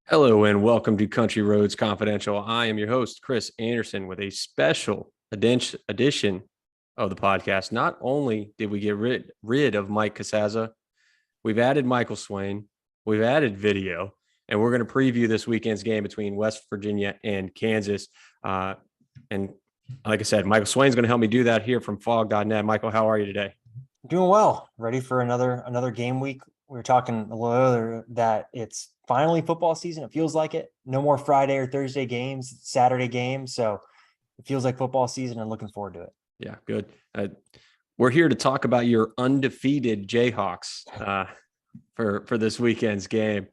Hello and welcome to Country Roads Confidential. I am your host, Chris Anderson, with a special edition of the podcast. Not only did we get rid of Mike Casazza, we've added Michael Swain, we've added video, and we're going to preview this weekend's game between West Virginia and Kansas. And like I said, Michael Swain's going to help me do that here from fog.net. Michael, how are you today? Doing well. Ready for another game week. We were talking a little earlier that it's finally football season. It feels like it. No more Friday or Thursday games, it's Saturday games. So it feels like football season and looking forward to it. Yeah, good. We're here to talk about your undefeated Jayhawks for this weekend's game.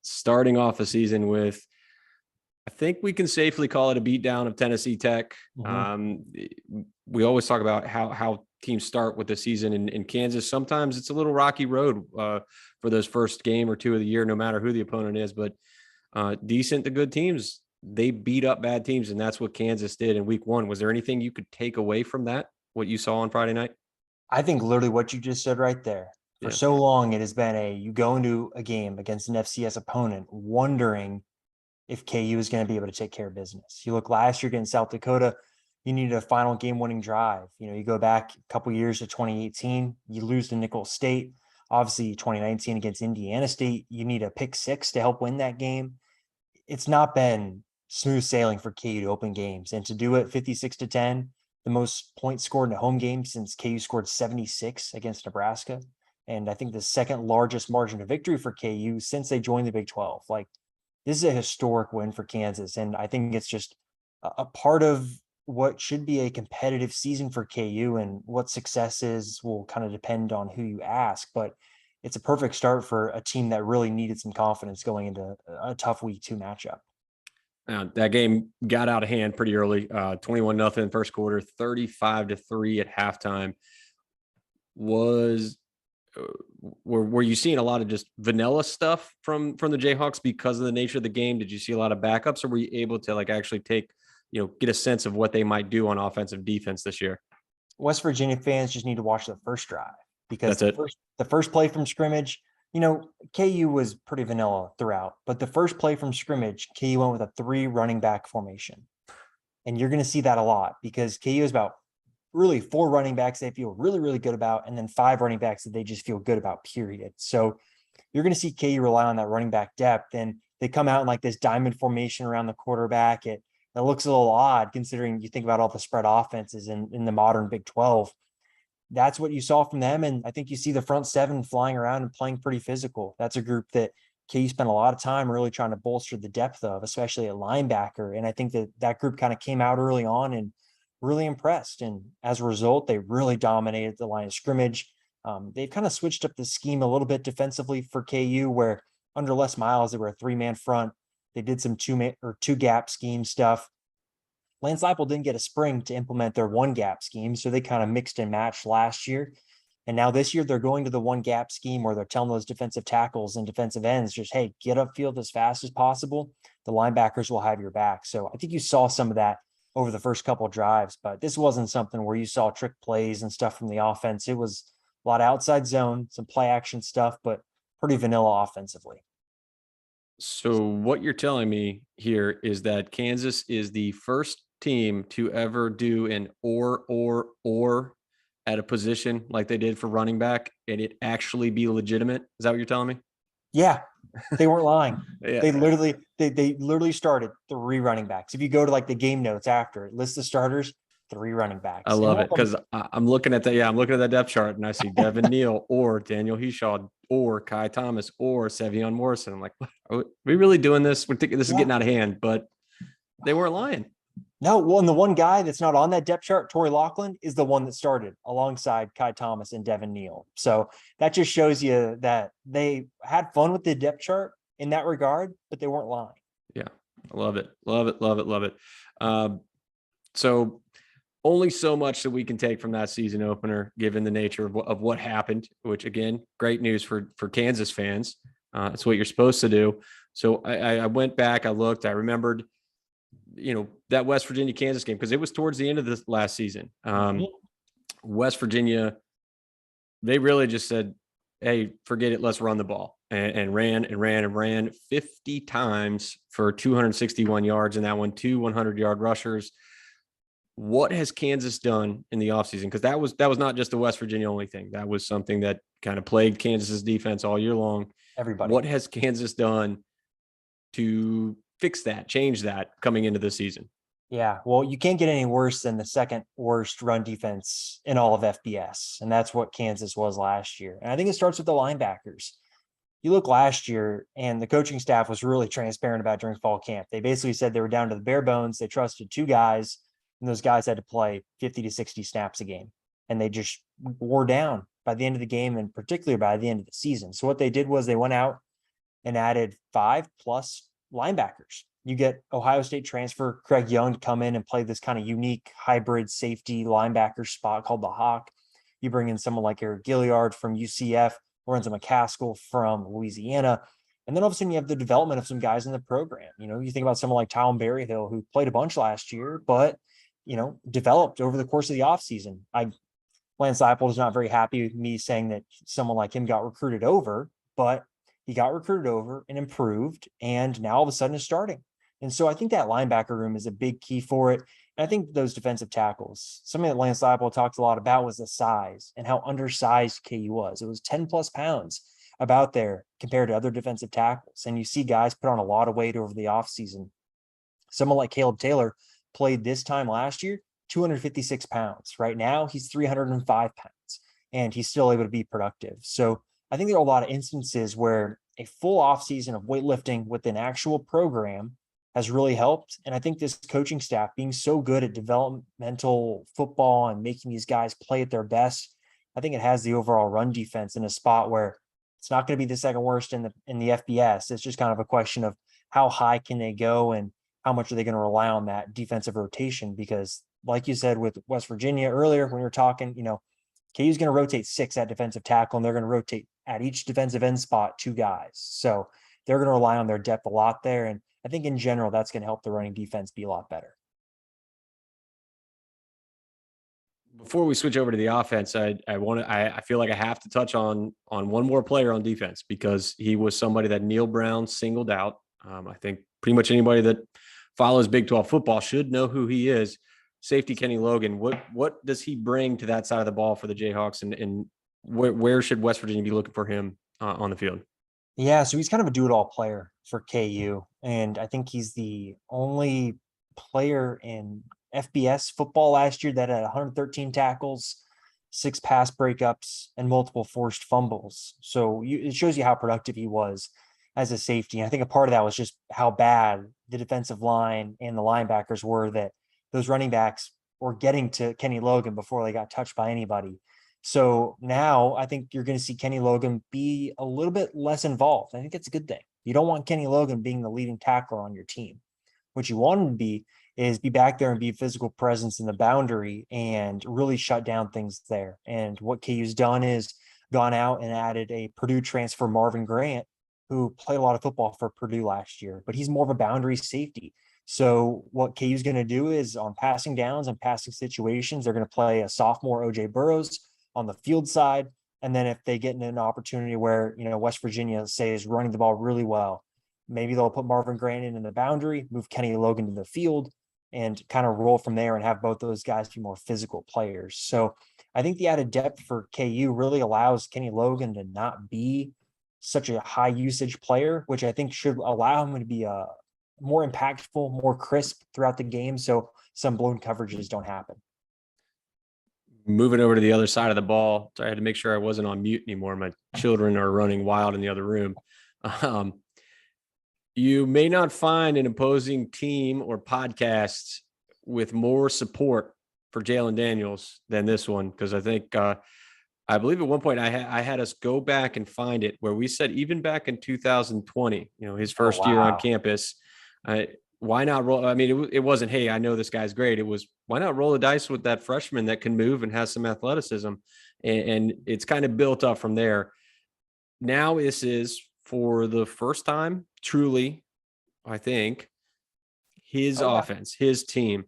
Starting off a season with, I think we can safely call it a beatdown of Tennessee Tech. We always talk about how teams start with the season in Kansas. Sometimes it's a little rocky road for those first game or two of the year, no matter who the opponent is, but decent to good teams. They beat up bad teams, and that's what Kansas did in week one. Was there anything you could take away from that, what you saw on Friday night? I think literally what you just said right there. For so long, it has been you go into a game against an FCS opponent wondering if KU is going to be able to take care of business. You look last year against South Dakota, you needed a final game-winning drive. You go back a couple years to 2018, you lose to Nicholls State. Obviously, 2019 against Indiana State, you need a pick six to help win that game. It's not been smooth sailing for KU to open games, and to do it 56-10, the most points scored in a home game since KU scored 76 against Nebraska. And I think the second largest margin of victory for KU since they joined the Big 12. This is a historic win for Kansas, and I think it's just a part of what should be a competitive season for KU, and what success is will kind of depend on who you ask, but it's a perfect start for a team that really needed some confidence going into a tough week 2 matchup. That game got out of hand pretty early, 21-0 first quarter, 35-3 at halftime. Were you seeing a lot of just vanilla stuff from the Jayhawks because of the nature of the game? Did you see a lot of backups, or were you able to actually get a sense of what they might do on offensive defense this year? West Virginia fans just need to watch the first drive, because the first play from scrimmage, KU was pretty vanilla throughout, but the first play from scrimmage, KU went with a 3 running back formation. And you're going to see that a lot because KU is about really 4 running backs they feel really, really good about, and then 5 running backs that they just feel good about, period. So you're going to see KU rely on that running back depth, and they come out in this diamond formation around the quarterback. It looks a little odd considering you think about all the spread offenses in the modern Big 12. That's what you saw from them, and I think you see the front 7 flying around and playing pretty physical. That's a group that KU spent a lot of time really trying to bolster the depth of, especially at linebacker, and I think that group kind of came out early on and really impressed. And as a result, they really dominated the line of scrimmage. They've kind of switched up the scheme a little bit defensively for KU, where under Les Miles, they were a 3-man front. They did some 2-gap scheme stuff. Lance Leipold didn't get a spring to implement their 1-gap scheme, so they kind of mixed and matched last year. And now this year they're going to the 1-gap scheme, where they're telling those defensive tackles and defensive ends just, hey, get upfield as fast as possible. The linebackers will have your back. So I think you saw some of that over the first couple of drives, but this wasn't something where you saw trick plays and stuff from the offense. It was a lot of outside zone, some play action stuff, but pretty vanilla offensively. So what you're telling me here is that Kansas is the first team to ever do an or at a position like they did for running back, and it actually be legitimate. Is that what you're telling me? Yeah, they weren't lying. Yeah. They literally started 3 running backs. If you go to the game notes after, it lists the starters, 3 running backs. I love it, because I'm looking at that. Yeah, I'm looking at that depth chart, and I see Devin Neal or Daniel Heshaw or Kai Thomas or Sevion Morrison. I'm like, are we really doing this? We're thinking this is getting out of hand, but they weren't lying. No, well, and the one guy that's not on that depth chart, Torrey Laughlin, is the one that started alongside Kai Thomas and Devin Neal. So that just shows you that they had fun with the depth chart in that regard, but they weren't lying. Yeah, I love it. Love it. Love it. Love it. So only so much that we can take from that season opener, given the nature of what happened, which, again, great news for Kansas fans. That's what you're supposed to do. So I went back, I looked, I remembered, that West Virginia Kansas game, because it was towards the end of the last season. West Virginia, they really just said, hey, forget it, let's run the ball, and ran 50 times for 261 yards in that one, 100-yard rushers. What has Kansas done in the offseason? Because that was not just a West Virginia only thing. That was something that kind of plagued Kansas's defense all year long. Everybody. What has Kansas done to fix that, change that coming into the season? Yeah, well, you can't get any worse than the second worst run defense in all of FBS. And that's what Kansas was last year. And I think it starts with the linebackers. You look last year, and the coaching staff was really transparent about during fall camp. They basically said they were down to the bare bones. They trusted two guys, and those guys had to play 50 to 60 snaps a game. And they just wore down by the end of the game, and particularly by the end of the season. So what they did was they went out and added 5+ linebackers. You get Ohio State transfer Craig Young to come in and play this kind of unique hybrid safety linebacker spot called the Hawk. You bring in someone like Eric Gilliard from UCF, Lorenzo McCaskill from Louisiana. And then all of a sudden you have the development of some guys in the program. You know, you think about someone like Tylen Berryhill, who played a bunch last year, but, developed over the course of the offseason. Lance Leipold is not very happy with me saying that someone like him got recruited over, but he got recruited over and improved, and now all of a sudden is starting. And so I think that linebacker room is a big key for it. And I think those defensive tackles, something that Lance Leipold talked a lot about was the size and how undersized KU was. It was 10+ pounds about there compared to other defensive tackles. And you see guys put on a lot of weight over the offseason. Someone like Caleb Taylor played this time last year, 256 pounds. Right now, he's 305 pounds, and he's still able to be productive. So I think there are a lot of instances where a full offseason of weightlifting with an actual program has really helped. And I think this coaching staff being so good at developmental football and making these guys play at their best, I think it has the overall run defense in a spot where it's not going to be the second worst in the FBS. It's just kind of a question of how high can they go and how much are they going to rely on that defensive rotation? Because like you said, with West Virginia earlier, when we were talking, KU's going to rotate 6 at defensive tackle, and they're going to rotate at each defensive end spot 2 guys. So they're going to rely on their depth a lot there. And I think in general, that's going to help the running defense be a lot better. Before we switch over to the offense, I feel like I have to touch on one more player on defense, because he was somebody that Neil Brown singled out. I think pretty much anybody that follows Big 12 football should know who he is. Safety Kenny Logan. What does he bring to that side of the ball for the Jayhawks, and where should West Virginia be looking for him on the field? Yeah, so he's kind of a do-it-all player for KU, and I think he's the only player in FBS football last year that had 113 tackles, 6 pass breakups, and multiple forced fumbles. So it shows you how productive he was as a safety. And I think a part of that was just how bad the defensive line and the linebackers were, that those running backs were getting to Kenny Logan before they got touched by anybody. So now I think you're going to see Kenny Logan be a little bit less involved. I think it's a good thing. You don't want Kenny Logan being the leading tackler on your team. What you want him to be is be back there and be a physical presence in the boundary and really shut down things there. And what KU's done is gone out and added a Purdue transfer, Marvin Grant, who played a lot of football for Purdue last year, but he's more of a boundary safety. So what KU's going to do is on passing downs and passing situations, they're going to play a sophomore OJ Burrows on the field side. And then if they get in an opportunity where, West Virginia, say, is running the ball really well, maybe they'll put Marvin Grant in the boundary, move Kenny Logan to the field, and kind of roll from there and have both those guys be more physical players. So I think the added depth for KU really allows Kenny Logan to not be such a high usage player, which I think should allow him to be a more impactful, more crisp throughout the game, so some blown coverages don't happen. Moving over to the other side of the ball, so I had to make sure I wasn't on mute anymore. My children are running wild in the other room. You may not find an opposing team or podcast with more support for Jalen Daniels than this one, because I think I believe at one point I had us go back and find it, where we said even back in 2020, his first year on campus, why not roll? I mean, it wasn't, hey, I know this guy's great. It was, why not roll the dice with that freshman that can move and has some athleticism? And it's kind of built up from there. Now this is, for the first time, truly, I think, his offense, his team.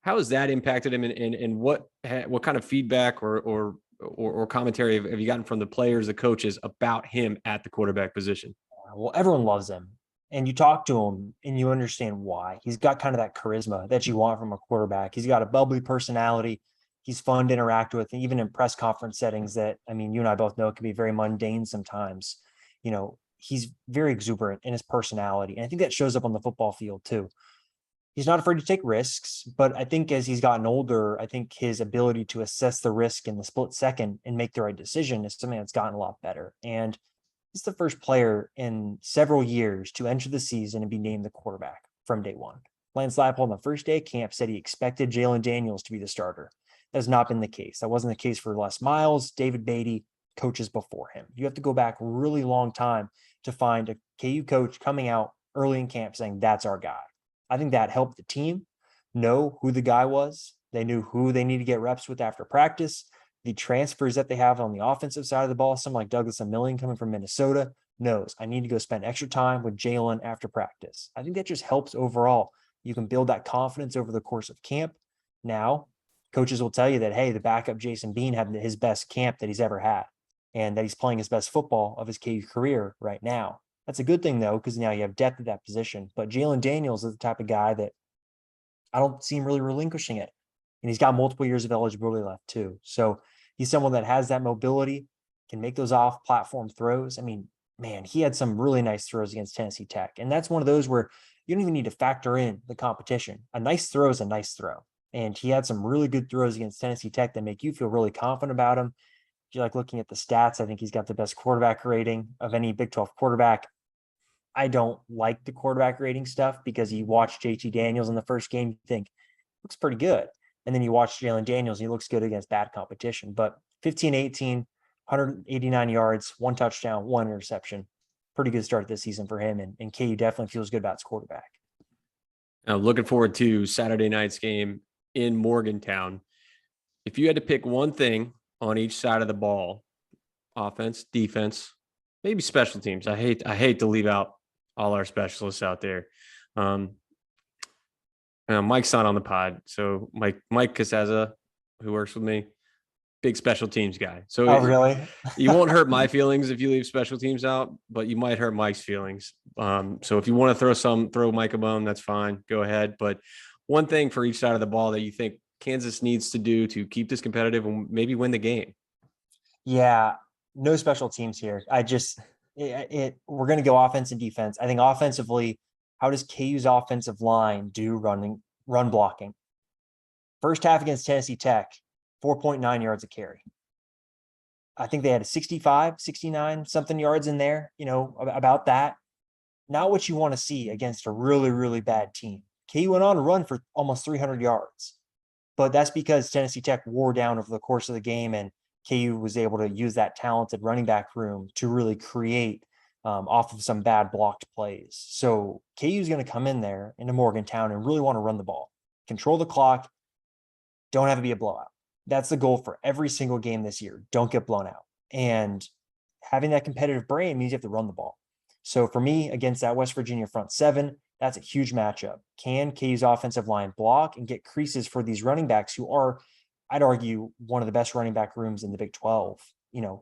How has that impacted him, and what kind of feedback or or commentary have you gotten from the players, the coaches about him at the quarterback position? Well, everyone loves him. And you talk to him and you understand why. He's got kind of that charisma that you want from a quarterback. He's got a bubbly personality. He's fun to interact with, and even in press conference settings that, I mean, you and I both know it can be very mundane sometimes. He's very exuberant in his personality. And I think that shows up on the football field too. He's not afraid to take risks, but I think as he's gotten older, I think his ability to assess the risk in the split second and make the right decision is something that's gotten a lot better. And he's the first player in several years to enter the season and be named the quarterback from day one. Lance Leipold on the first day of camp said he expected Jalen Daniels to be the starter. That has not been the case. That wasn't the case for Les Miles, David Beatty, coaches before him. You have to go back a really long time to find a KU coach coming out early in camp saying, that's our guy. I think that helped the team know who the guy was. They knew who they need to get reps with after practice. The transfers that they have on the offensive side of the ball, someone like Douglas Emillion coming from Minnesota, knows I need to go spend extra time with Jalen after practice. I think that just helps overall. You can build that confidence over the course of camp. Now, coaches will tell you that, hey, the backup Jason Bean had his best camp that he's ever had, and that he's playing his best football of his KU career right now. That's a good thing, though, because now you have depth at that position. But Jalen Daniels is the type of guy that I don't see him really relinquishing it. And he's got multiple years of eligibility left, too. So he's someone that has that mobility, can make those off-platform throws. I mean, man, he had some really nice throws against Tennessee Tech. And that's one of those where you don't even need to factor in the competition. A nice throw is a nice throw. And he had some really good throws against Tennessee Tech that make you feel really confident about him. If you like looking at the stats, I think he's got the best quarterback rating of any Big 12 quarterback. I don't like the quarterback rating stuff because you watch JT Daniels in the first game, you think looks pretty good. And then you watch Jalen Daniels, and he looks good against bad competition. But 15-18, 189 yards, 1 touchdown, 1 interception. Pretty good start this season for him. And KU definitely feels good about his quarterback. Now, looking forward to Saturday night's game in Morgantown. If you had to pick one thing on each side of the ball, offense, defense, maybe special teams. I hate to leave out all our specialists out there. Mike's not on the pod, so Mike Casaza, who works with me, big special teams guy. So really? You won't hurt my feelings if you leave special teams out, but you might hurt Mike's feelings. So if you want to throw Mike a bone, that's fine. Go ahead. But one thing for each side of the ball that you think Kansas needs to do to keep this competitive and maybe win the game. Yeah, no special teams here. We're going to go offense and defense. I think offensively, how does KU's offensive line do run blocking? First half against Tennessee Tech, 4.9 yards a carry. I think they had a 65, 69 something yards in there, about that. Not what you want to see against a really, really bad team. KU went on to run for almost 300 yards, but that's because Tennessee Tech wore down over the course of the game, and KU was able to use that talented running back room to really create off of some bad blocked plays. So KU is going to come in there into Morgantown and really want to run the ball, control the clock, don't have it be a blowout. That's the goal for every single game this year. Don't get blown out. And having that competitive brain means you have to run the ball. So for me, against that West Virginia front seven, that's a huge matchup. Can KU's offensive line block and get creases for these running backs who are, I'd argue, one of the best running back rooms in the Big 12?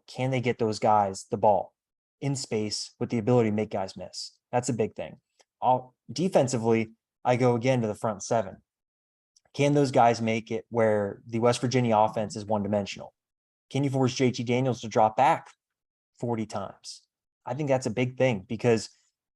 Can they get those guys the ball in space with the ability to make guys miss? That's a big thing. Defensively, I go again to the front seven. Can those guys make it where the West Virginia offense is one-dimensional? Can you force JT Daniels to drop back 40 times? I think that's a big thing because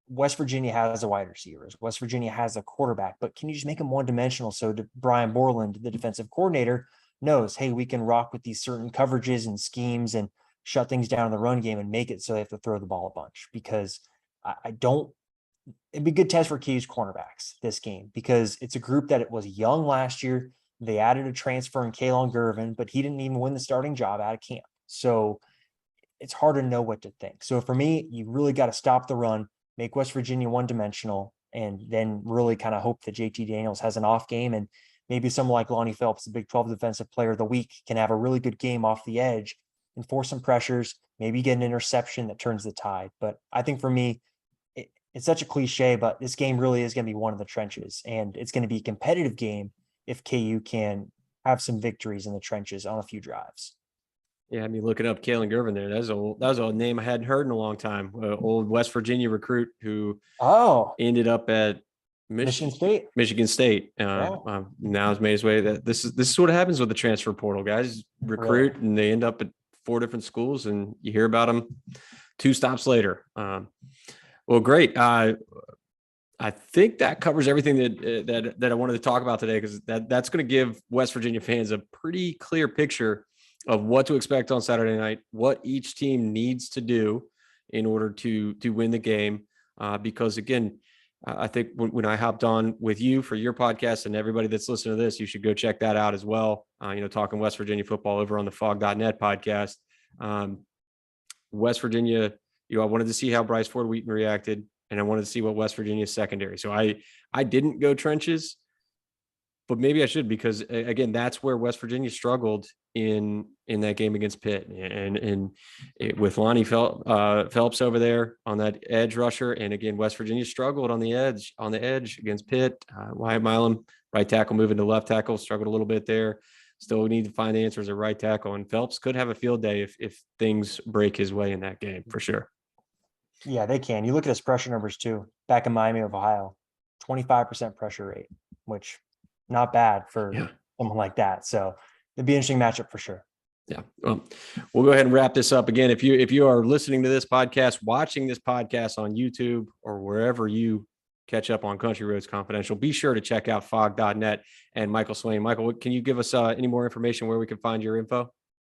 West Virginia has a wide receivers. West Virginia has a quarterback, but can you just make them one-dimensional so Brian Borland, the defensive coordinator, knows, hey, we can rock with these certain coverages and schemes and shut things down in the run game and make it so they have to throw the ball a bunch? Because it'd be a good test for KU's cornerbacks this game because it's a group that it was young last year. They added a transfer in Kalon Gervin, but he didn't even win the starting job out of camp. So it's hard to know what to think. So for me, you really got to stop the run, make West Virginia one-dimensional, and then really kind of hope that JT Daniels has an off game, and maybe someone like Lonnie Phelps, the Big 12 Defensive Player of the Week, can have a really good game off the edge and force some pressures, maybe get an interception that turns the tide. But I think for me, it's such a cliche, but this game really is going to be one of the trenches, and it's going to be a competitive game if KU can have some victories in the trenches on a few drives. Yeah, I mean, looking up Kalen Gervin there. That was a name I hadn't heard in a long time. Old West Virginia recruit who Oh, ended up at Michigan State. Michigan State. Yeah, Now has made his way. This is what happens with the transfer portal. Guys really. recruit and they end up at 4 different schools, and you hear about them 2 stops later. Well, great. I think that covers everything that I wanted to talk about today, because that's going to give West Virginia fans a pretty clear picture of what to expect on Saturday night, what each team needs to do in order to win the game. Because again, I think when I hopped on with you for your podcast, and everybody that's listening to this, you should go check that out as well. Talking West Virginia football over on the Fog.net podcast. West Virginia, I wanted to see how Bryce Ford Wheaton reacted, and I wanted to see what West Virginia's secondary. So I didn't go trenches, but maybe I should, because again, that's where West Virginia struggled in that game against Pitt, and with Lonnie Phelps over there on that edge rusher. And again, West Virginia struggled on the edge against Pitt. Wyatt Milam, right tackle, moving to left tackle, struggled a little bit there. Still need to find answers at right tackle, and Phelps could have a field day if things break his way in that game, for sure. Yeah, they can. You look at his pressure numbers too. Back in Miami of Ohio, 25% pressure rate, which not bad for someone like that. So it'd be an interesting matchup for sure. Yeah. Well, we'll go ahead and wrap this up. Again, if you are listening to this podcast, watching this podcast on YouTube or wherever you catch up on Country Roads Confidential, be sure to check out fog.net and Michael Swain. Michael, can you give us any more information where we can find your info?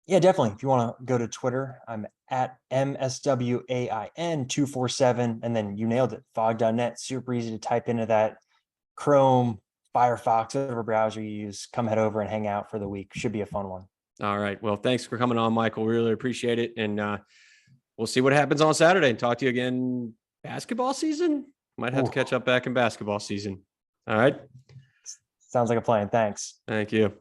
Yeah, definitely. If you want to go to Twitter, I'm at MSWAIN247. And then you nailed it. Fog.net. Super easy to type into that. Chrome, Firefox, whatever browser you use. Come head over and hang out for the week. Should be a fun one. All right. Well, thanks for coming on, Michael. Really appreciate it. And we'll see what happens on Saturday, and talk to you again. Basketball season? Might have to catch up back in basketball season. All right. Sounds like a plan. Thanks. Thank you.